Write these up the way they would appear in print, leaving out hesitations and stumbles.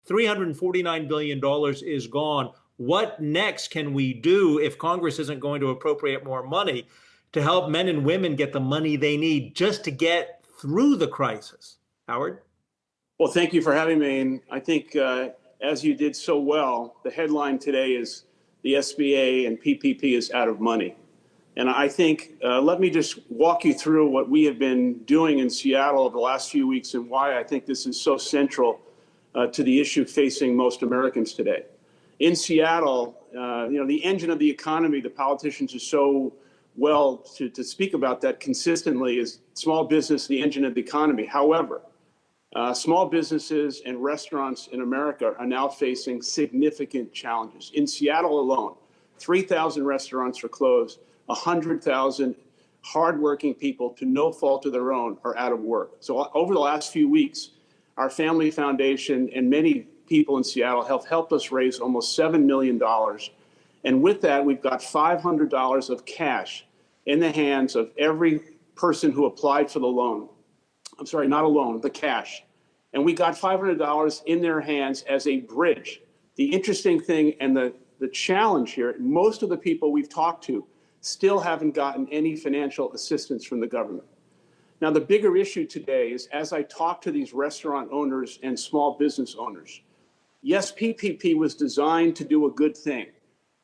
$349 billion is gone. What next can we do if Congress isn't going to appropriate more money to help men and women get the money they need just to get through the crisis? Howard? Well, thank you for having me. And I think, as you did so well, the headline today is the SBA and PPP is out of money. And I think, let me just walk you through what we have been doing in Seattle over the last few weeks and why I think this is so central to the issue facing most Americans today. In Seattle, the engine of the economy, the politicians are so well to speak about that consistently, is small business, the engine of the economy. However, small businesses and restaurants in America are now facing significant challenges. In Seattle alone, 3,000 restaurants are closed, 100,000 hardworking people, to no fault of their own, are out of work. So over the last few weeks, our Family Foundation and many people in Seattle have helped us raise almost $7 million. And with that, we've got $500 of cash in the hands of every person who applied for the loan. I'm sorry, not a loan, the cash. And we got $500 in their hands as a bridge. The interesting thing and the challenge here, most of the people we've talked to still haven't gotten any financial assistance from the government. Now, the bigger issue today is, as I talk to these restaurant owners and small business owners, yes, PPP was designed to do a good thing.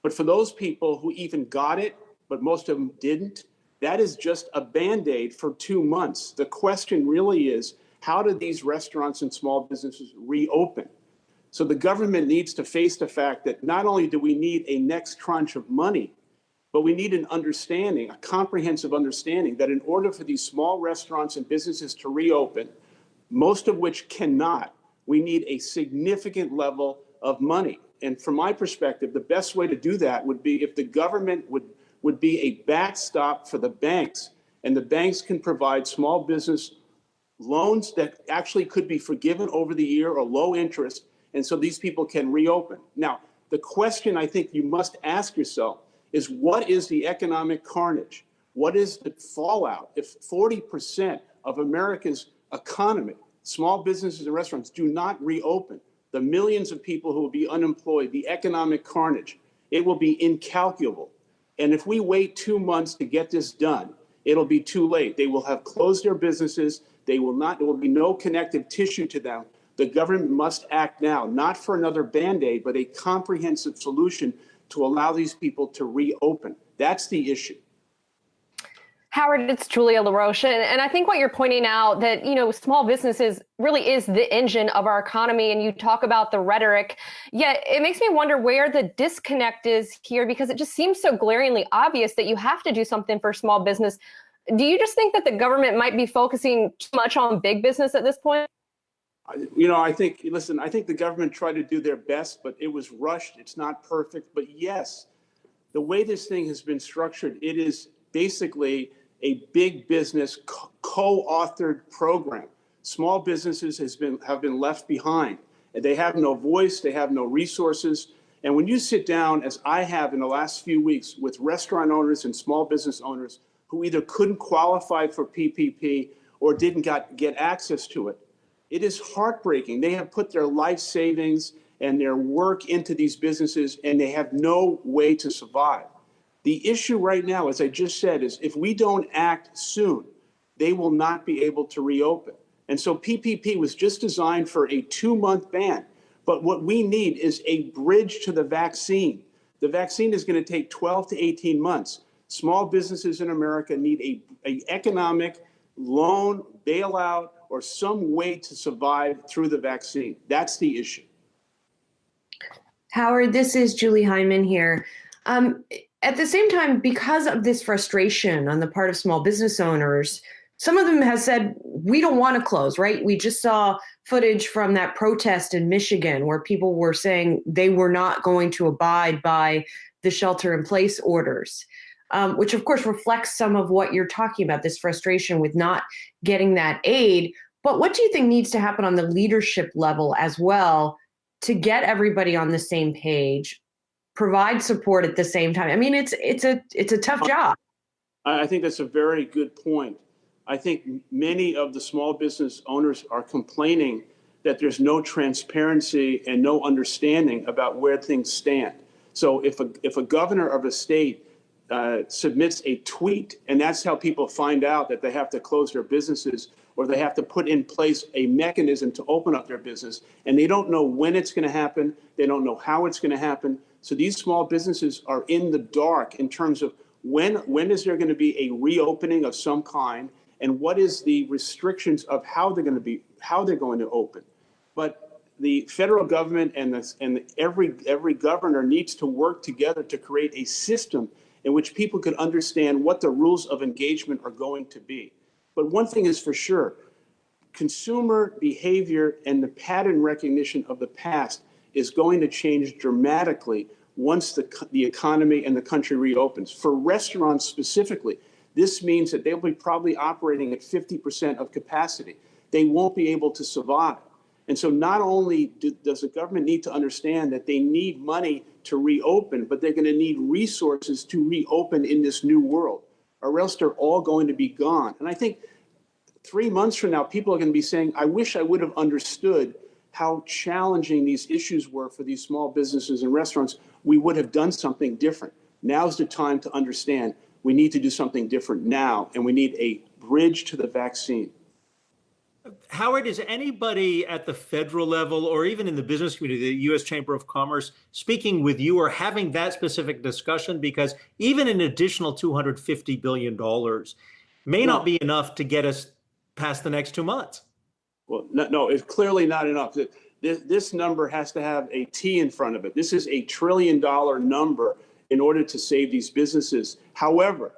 But for those people who even got it, but most of them didn't, that is just a Band-Aid for 2 months. The question really is, how do these restaurants and small businesses reopen? So the government needs to face the fact that not only do we need a next tranche of money, but we need an understanding, a comprehensive understanding, that in order for these small restaurants and businesses to reopen, most of which cannot, we need a significant level of money. And from my perspective, the best way to do that would be if the government would be a backstop for the banks, and the banks can provide small business loans that actually could be forgiven over the year or low interest, and so these people can reopen. Now, the question I think you must ask yourself is, what is the economic carnage? What is the fallout if 40% of America's economy, small businesses and restaurants, do not reopen? The millions of people who will be unemployed, the economic carnage, it will be incalculable. And if we wait 2 months to get this done, it'll be too late. They will have closed their businesses. There will be no connective tissue to them. The government must act now, not for another Band-Aid, but a comprehensive solution to allow these people to reopen. That's the issue. Howard, it's Julia LaRoche. And I think what you're pointing out, that, small businesses really is the engine of our economy. And you talk about the rhetoric, yet it makes me wonder where the disconnect is here, because it just seems so glaringly obvious that you have to do something for small business. Do you just think that the government might be focusing too much on big business at this point? I think the government tried to do their best, but it was rushed. It's not perfect. But yes, the way this thing has been structured, it is basically a big business co-authored program. Small businesses have been left behind, and they have no voice, they have no resources. And when you sit down, as I have in the last few weeks, with restaurant owners and small business owners who either couldn't qualify for PPP or didn't get access to it, it is heartbreaking. They have put their life savings and their work into these businesses, and they have no way to survive. The issue right now, as I just said, is if we don't act soon, they will not be able to reopen. And so PPP was just designed for a 2-month ban. But what we need is a bridge to the vaccine. The vaccine is going to take 12 to 18 months. Small businesses in America need an economic loan, bailout, or some way to survive through the vaccine. That's the issue. Howard, this is Julie Hyman here. At the same time, because of this frustration on the part of small business owners, some of them have said, we don't want to close, right? We just saw footage from that protest in Michigan where people were saying they were not going to abide by the shelter-in-place orders, which of course reflects some of what you're talking about, this frustration with not getting that aid. But what do you think needs to happen on the leadership level as well to get everybody on the same page, provide support at the same time? I mean, it's a tough job. I think that's a very good point. I think many of the small business owners are complaining that there's no transparency and no understanding about where things stand. So if a governor of a state submits a tweet, and that's how people find out that they have to close their businesses or they have to put in place a mechanism to open up their business, and they don't know when it's going to happen, they don't know how it's going to happen. So these small businesses are in the dark in terms of when is there going to be a reopening of some kind, and what is the restrictions of how they're going to open. But the federal government and every governor needs to work together to create a system in which people could understand what the rules of engagement are going to be. But one thing is for sure, consumer behavior and the pattern recognition of the past is going to change dramatically once the economy and the country reopens. For restaurants specifically, this means that they'll be probably operating at 50% of capacity. They won't be able to survive. And so not only does the government need to understand that they need money to reopen, but they're going to need resources to reopen in this new world, or else they're all going to be gone. And I think 3 months from now, people are going to be saying, I wish I would have understood how challenging these issues were for these small businesses and restaurants. We would have done something different. Now's the time to understand we need to do something different now, and we need a bridge to the vaccine. Howard, is anybody at the federal level or even in the business community, the U.S. Chamber of Commerce, speaking with you or having that specific discussion? Because even an additional $250 billion may not be enough to get us past the next 2 months. Well, no, it's clearly not enough. This number has to have a T in front of it. This is $1 trillion number in order to save these businesses. However,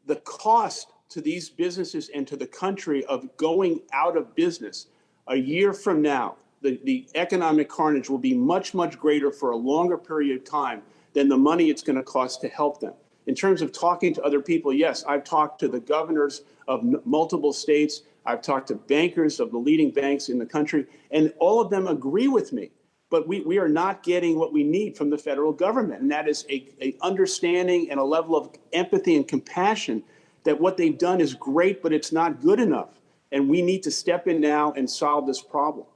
the cost to these businesses and to the country of going out of business a year from now, the economic carnage will be much, much greater for a longer period of time than the money it's going to cost to help them. In terms of talking to other people, yes, I've talked to the governors of multiple states. I've talked to bankers of the leading banks in the country, and all of them agree with me. But we are not getting what we need from the federal government, and that is a understanding and a level of empathy and compassion that what they've done is great, but it's not good enough. And we need to step in now and solve this problem.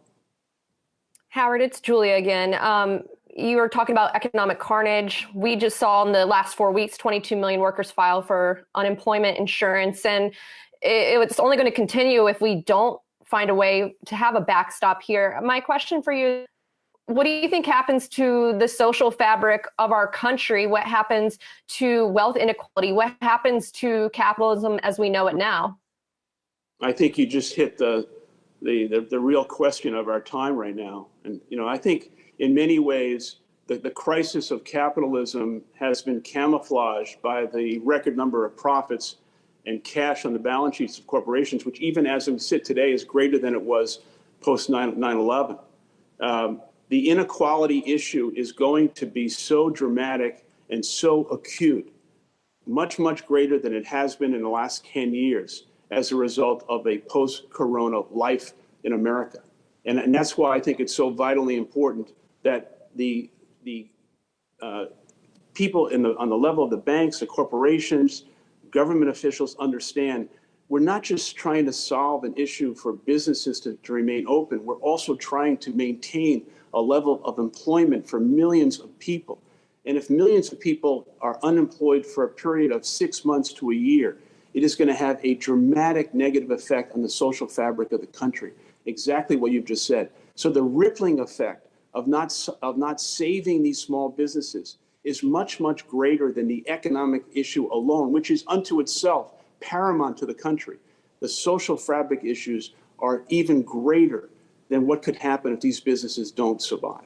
Howard, it's Julia again. You were talking about economic carnage. We just saw in the last 4 weeks, 22 million workers file for unemployment insurance. And it's only going to continue if we don't find a way to have a backstop here. My question for you, what do you think happens to the social fabric of our country? What happens to wealth inequality? What happens to capitalism as we know it now? I think you just hit the real question of our time right now. And, I think in many ways, the crisis of capitalism has been camouflaged by the record number of profits and cash on the balance sheets of corporations, which even as we sit today is greater than it was post 9/11. The inequality issue is going to be so dramatic and so acute, much, much greater than it has been in the last 10 years as a result of a post-corona life in America. And that's why I think it's so vitally important that the people on the level of the banks, the corporations, government officials understand we're not just trying to solve an issue for businesses to remain open. We're also trying to maintain a level of employment for millions of people. And if millions of people are unemployed for a period of 6 months to a year, it is going to have a dramatic negative effect on the social fabric of the country. Exactly what you've just said. So the rippling effect of not saving these small businesses is much, much greater than the economic issue alone, which is unto itself paramount to the country. The social fabric issues are even greater than what could happen if these businesses don't survive.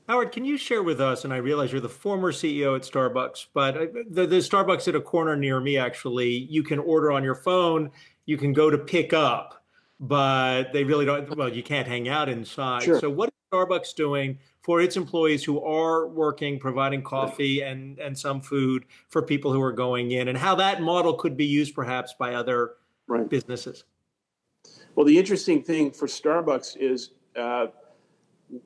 Howard, can you share with us, and I realize you're the former CEO at Starbucks, but the Starbucks at a corner near me, actually, you can order on your phone, you can go to pick up, but they really don't, well, you can't hang out inside. Sure. So what is Starbucks doing for its employees who are working, providing coffee and some food for people who are going in, and how that model could be used perhaps by other businesses? Well, the interesting thing for Starbucks is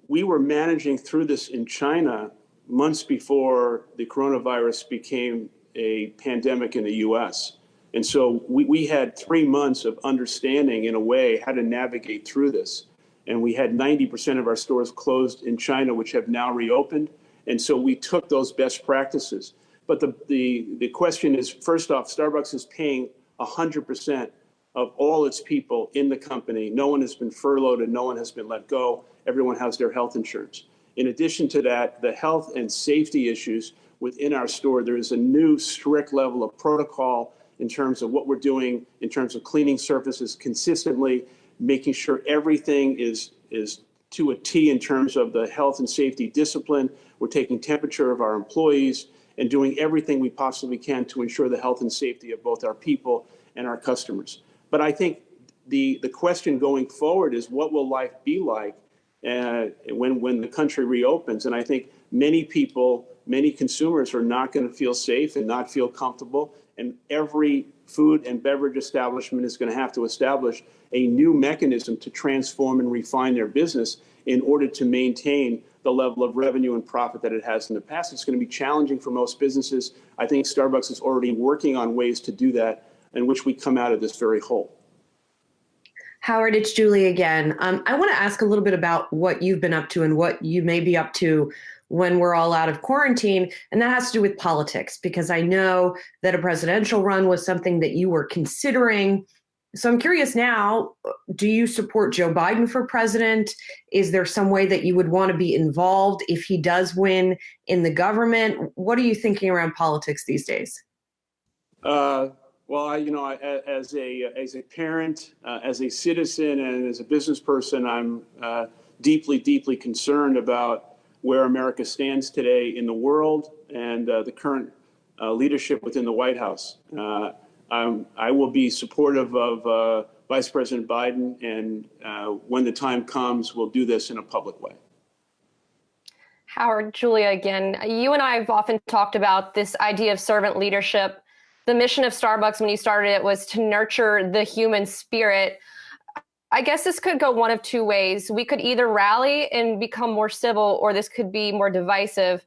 we were managing through this in China months before the coronavirus became a pandemic in the US. And so we had 3 months of understanding, in a way, how to navigate through this. and we had 90% of our stores closed in China, which have now reopened. And so we took those best practices. But the question is, first off, Starbucks is paying 100% of all its people in the company. No one has been furloughed and no one has been let go. Everyone has their health insurance. In addition to that, the health and safety issues within our store, there is a new strict level of protocol in terms of what we're doing, in terms of cleaning surfaces consistently, making sure everything is to a T in terms of the health and safety discipline. We're taking temperature of our employees and doing everything we possibly can to ensure the health and safety of both our people and our customers. But I think the question going forward is, what will life be like when the country reopens? And I think many people, many consumers are not going to feel safe and not feel comfortable. And every food and beverage establishment is going to have to establish a new mechanism to transform and refine their business in order to maintain the level of revenue and profit that it has in the past. It's going to be challenging for most businesses. I think Starbucks is already working on ways to do that, in which we come out of this very whole. Howard, it's Julie again. I want to ask a little bit about what you've been up to and what you may be up to when we're all out of quarantine. And that has to do with politics, because I know that a presidential run was something that you were considering. So I'm curious now, do you support Joe Biden for president? Is there some way that you would want to be involved if he does win in the government? What are you thinking around politics these days? Well, as a parent, as a citizen, and as a business person, I'm deeply, deeply concerned about where America stands today in the world and the current leadership within the White House. I will be supportive of Vice President Biden, and when the time comes, we'll do this in a public way. Howard, Julia again. You and I have often talked about this idea of servant leadership. The mission of Starbucks when you started it was to nurture the human spirit. I guess this could go one of two ways. We could either rally and become more civil, or this could be more divisive.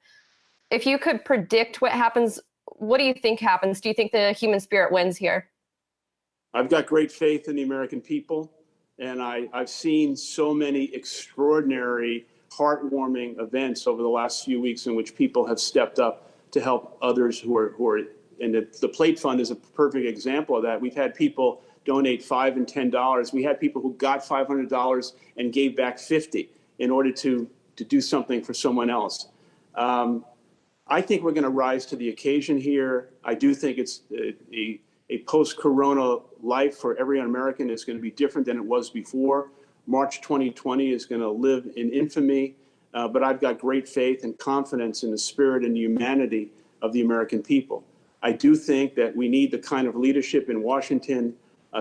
If you could predict what happens, what do you think happens? Do you think the human spirit wins here? I've got great faith in the American people, and I've seen so many extraordinary, heartwarming events over the last few weeks in which people have stepped up to help others who are and the Plate Fund is a perfect example of that. We've had people donate $5 and $10. We had people who got $500 and gave back $50 in order to do something for someone else. I think we're going to rise to the occasion here. I do think it's a post-corona life for every American is going to be different than it was before. March 2020 is going to live in infamy, but I've got great faith and confidence in the spirit and the humanity of the American people. I do think that we need the kind of leadership in Washington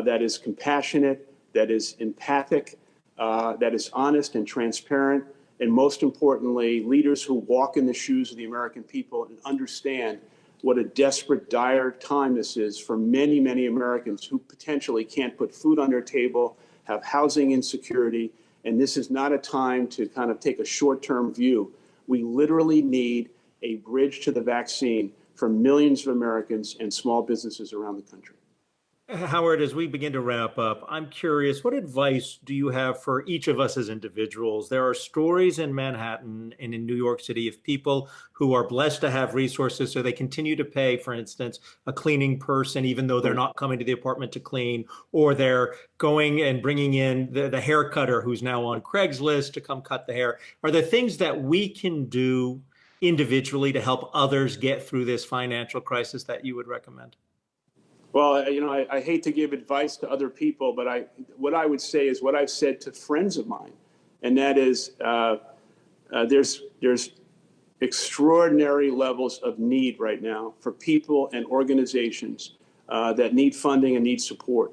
that is compassionate, that is empathic, that is honest and transparent, and most importantly, leaders who walk in the shoes of the American people and understand what a desperate, dire time this is for many, many Americans who potentially can't put food on their table, have housing insecurity, and this is not a time to kind of take a short-term view. We literally need a bridge to the vaccine for millions of Americans and small businesses around the country. Howard, as we begin to wrap up, I'm curious, what advice do you have for each of us as individuals? There are stories in Manhattan and in New York City of people who are blessed to have resources, so they continue to pay, for instance, a cleaning person, even though they're not coming to the apartment to clean, or they're going and bringing in the hair cutter who's now on Craigslist to come cut the hair. Are there things that we can do individually to help others get through this financial crisis that you would recommend? Well, I hate to give advice to other people, but what I would say is what I've said to friends of mine, and that is there's extraordinary levels of need right now for people and organizations that need funding and need support.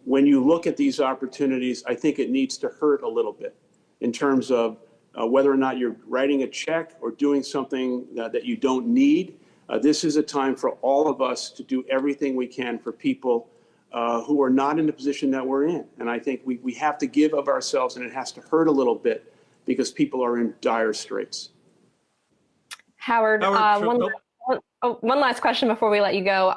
When you look at these opportunities, I think it needs to hurt a little bit in terms of whether or not you're writing a check or doing something that you don't need. This is a time for all of us to do everything we can for people who are not in the position that we're in. And I think we have to give of ourselves, and it has to hurt a little bit because people are in dire straits. Howard, one last question before we let you go.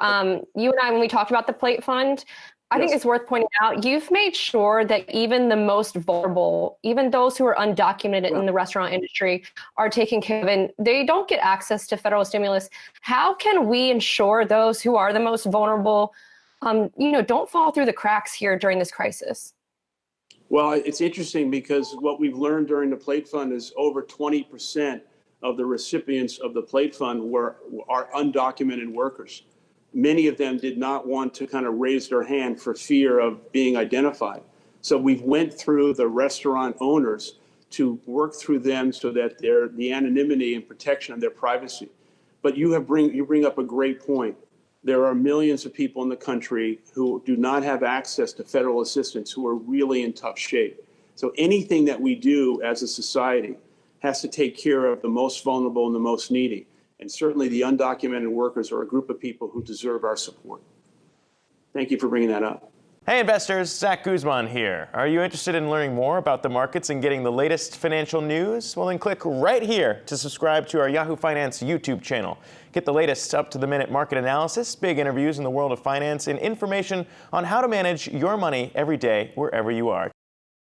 You and I, when we talked about the Plate Fund, I think it's worth pointing out, you've made sure that even the most vulnerable, even those who are undocumented in the restaurant industry, are taken care of, and they don't get access to federal stimulus. How can we ensure those who are the most vulnerable, don't fall through the cracks here during this crisis? Well, it's interesting because what we've learned during the Plate Fund is over 20% of the recipients of the Plate Fund are undocumented workers. Many of them did not want to kind of raise their hand for fear of being identified. So we've went through the restaurant owners to work through them so that the anonymity and protection of their privacy. But you bring up a great point. There are millions of people in the country who do not have access to federal assistance, who are really in tough shape. So anything that we do as a society has to take care of the most vulnerable and the most needy. And certainly the undocumented workers are a group of people who deserve our support. Thank you for bringing that up. Hey investors, Zach Guzman here. Are you interested in learning more about the markets and getting the latest financial news? Well, then click right here to subscribe to our Yahoo Finance YouTube channel. Get the latest up-to-the-minute market analysis, big interviews in the world of finance, and information on how to manage your money every day wherever you are.